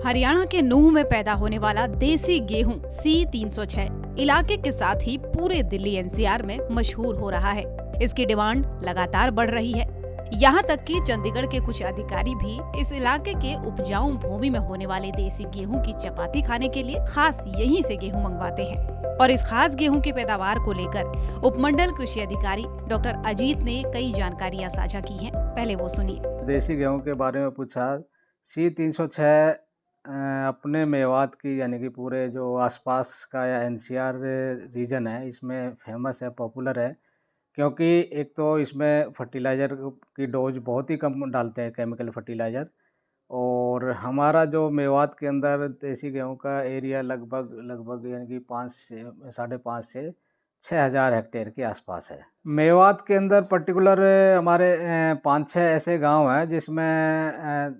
हरियाणा के नूंह में पैदा होने वाला देसी गेहूं C306 इलाके के साथ ही पूरे दिल्ली एनसीआर में मशहूर हो रहा है। इसकी डिमांड लगातार बढ़ रही है। यहाँ तक कि चंडीगढ़ के कुछ अधिकारी भी इस इलाके के उपजाऊ भूमि में होने वाले देसी गेहूं की चपाती खाने के लिए खास यहीं से गेहूं मंगवाते हैं। और इस खास गेहूं की पैदावार को लेकर उपमंडल कृषि अधिकारी डॉक्टर अजीत ने कई जानकारियां साझा की हैं। पहले वो सुनिए। देसी गेहूं के बारे में पूछा। C306 अपने मेवात की यानी कि पूरे जो आसपास का या एनसीआर रीजन है इसमें फेमस है, पॉपुलर है, क्योंकि एक तो इसमें फर्टिलाइज़र की डोज बहुत ही कम डालते हैं, केमिकल फर्टिलाइज़र। और हमारा जो मेवात के अंदर देसी गेहूं का एरिया लगभग यानी कि 5 से 5.5 से 6,000 हेक्टेयर के आसपास है। मेवात के अंदर पर्टिकुलर हमारे 5-6 ऐसे गांव हैं जिसमें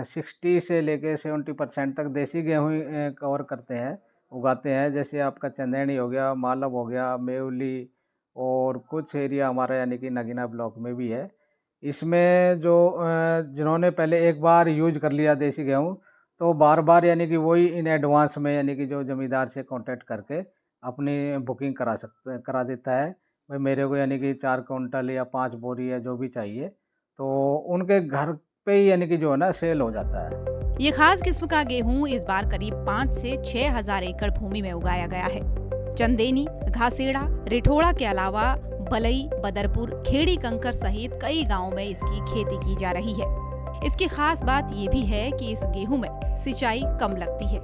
60 से लेके 70% तक देसी गेहूँ कवर करते हैं, उगाते हैं। जैसे आपका चंदेनी हो गया, मालव हो गया, मेवली और कुछ एरिया हमारा यानी कि नगीना ब्लॉक में भी है। इसमें जो जिन्होंने पहले एक बार यूज कर लिया देसी गेहूँ, तो बार-बार यानी कि वही इन एडवांस में यानी कि जो ज़मींदार से कॉन्टैक्ट करके अपनी बुकिंग करा देता है। भाई मेरे को यानी कि 4 क्विंटल या 5 बोरी या जो भी चाहिए, तो उनके घर पे ही यानी कि जो है ना सेल हो जाता है। ये खास किस्म का गेहूं इस बार करीब 5 से 6 हजार एकड़ भूमि में उगाया गया है। चंदेनी, घासेड़ा, रिठोड़ा के अलावा बलई, बदरपुर, खेड़ी कंकर सहित कई गांवों में इसकी खेती की जा रही है। इसकी खास बात ये भी है कि इस गेहूं में सिंचाई कम लगती है,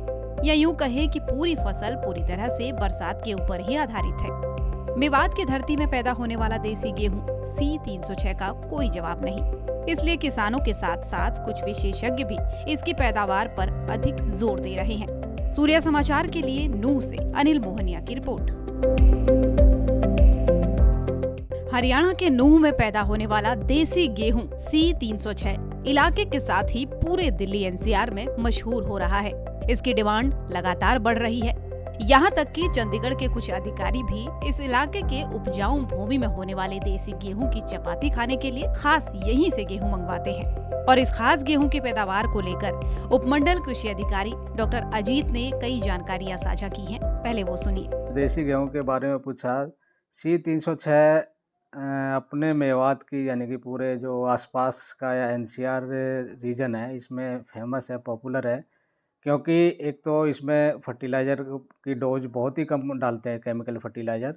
या यूं कहे कि पूरी फसल पूरी तरह से बरसात के ऊपर ही आधारित है। मेवात की धरती में पैदा होने वाला देसी गेहूं C306 का कोई जवाब नहीं। इसलिए किसानों के साथ साथ कुछ विशेषज्ञ भी इसकी पैदावार पर अधिक जोर दे रहे हैं। सूर्य समाचार के लिए नूंह से अनिल मोहनिया की रिपोर्ट। हरियाणा के नूंह में पैदा होने वाला देसी गेहूं C306 इलाके के साथ ही पूरे दिल्ली एनसीआर में मशहूर हो रहा है। इसकी डिमांड लगातार बढ़ रही है। यहाँ तक कि चंडीगढ़ के कुछ अधिकारी भी इस इलाके के उपजाऊ भूमि में होने वाले देसी गेहूं की चपाती खाने के लिए खास यहीं से गेहूं मंगवाते हैं। और इस खास गेहूं की पैदावार को लेकर उपमंडल कृषि अधिकारी डॉक्टर अजीत ने कई जानकारियां साझा की हैं। पहले वो सुनिए। देसी गेहूं के बारे में पूछा। C306 अपने मेवात की यानी कि पूरे जो आसपास का या एनसीआर रीजन है इसमें फेमस है, पॉपुलर है, क्योंकि एक तो इसमें फर्टिलाइज़र की डोज बहुत ही कम डालते हैं, केमिकल फर्टिलाइज़र।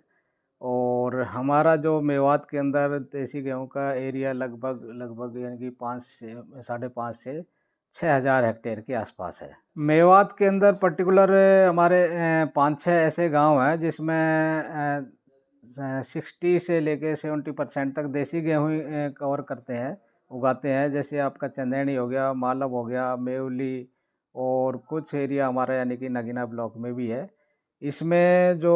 और हमारा जो मेवात के अंदर देसी गेहूं का एरिया लगभग यानी कि 5 से 5.5 से 6,000 हेक्टेयर के आसपास है। मेवात के अंदर पर्टिकुलर हमारे 5-6 ऐसे गांव हैं जिसमें 60 से लेके 70% तक देसी गेहूँ कवर करते हैं, उगाते हैं। जैसे आपका चंदेनी हो गया, मालव हो गया, मेवली और कुछ एरिया हमारा यानी कि नगीना ब्लॉक में भी है। इसमें जो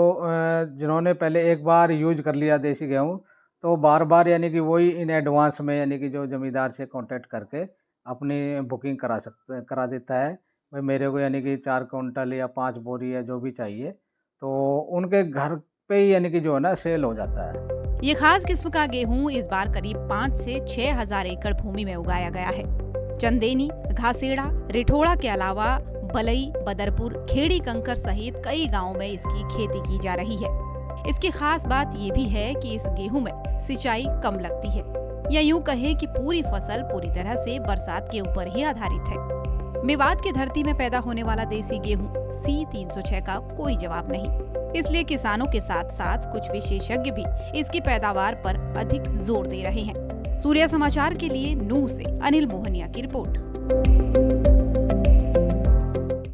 जिन्होंने पहले एक बार यूज कर लिया देसी गेहूँ, तो बार-बार यानी कि वही इन एडवांस में यानी कि जो ज़मींदार से कॉन्टैक्ट करके अपनी बुकिंग करा देता है। भाई मेरे को यानी कि 4 क्विंटल या 5 बोरी या जो भी चाहिए, तो उनके घर पे ही यानी कि जो है ना सेल हो जाता है। ये खास किस्म का गेहूं इस बार करीब 5 से 6 हजार एकड़ भूमि में उगाया गया है। चंदेनी, घासेड़ा, रिठोड़ा के अलावा बलई, बदरपुर, खेड़ी कंकर सहित कई गांवों में इसकी खेती की जा रही है। इसकी खास बात ये भी है कि इस गेहूं में सिंचाई कम लगती है, या यूं कहे कि पूरी फसल पूरी तरह से बरसात के ऊपर ही आधारित है। मेवात की धरती में पैदा होने वाला देसी गेहूं C306 का कोई जवाब नहीं। इसलिए किसानों के साथ साथ कुछ विशेषज्ञ भी इसकी पैदावार पर अधिक जोर दे रहे हैं। सूर्य समाचार के लिए नूंह से अनिल मोहनिया की रिपोर्ट।